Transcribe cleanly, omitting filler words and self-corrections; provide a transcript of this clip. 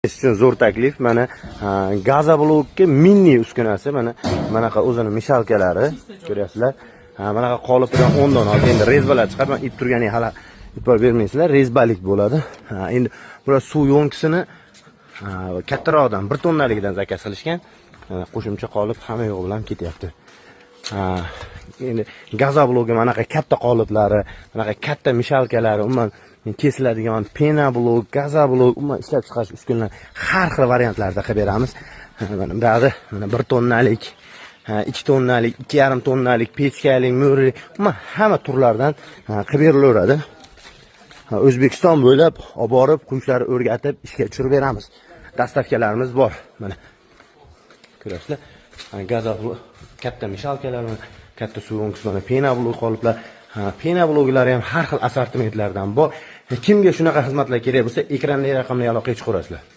Uchun zo'r taklif. Mana gazoblokka mini uskunasi, manaqa o'zini mishalkalari ko'ryapsizlar. Manaqa qolipdan 10 dona oldi. Endi rezbalar chiqadi. Men ip turgani hali e'tibor bermaysizlar. Rezbalik bo'ladi. Endi bular suv yo'nkisini kattaroqdan 1 tonnaligidan zakaz qilishgan. Qo'shimcha qolip hamma yo'q bilan ketyapti. Endi gazoblokga manaqa katta qoliplari, manaqa katta mishalkalari, umuman kesiladigan pena blok, gazoblok, umuman ishlab chiqarish uskunalar har xil variantlarda qilib beramiz. Mana buyog'ida 1 tonnalik, 2 tonnalik, 2,5 tonnalik, pechkalik, mo'rlik, umuman hamma turlardan qilib berilaveradi. O'zbekiston bo'ylab olib borib, qushlarni o'rgatib ishga tushirib beramiz. Dastavkalarimiz bor. Mana ko'rasizlar. Gazoblok, katta mishalkalar, katta suv yo'nkisi, mana pena blok qoliplar. Pena bloklari ham har xil assortimentlardan bor. Kimga shunaqa xizmatlar kerak bo'lsa, ekrandagi raqamlarga aloqaga chiqaverasizlar.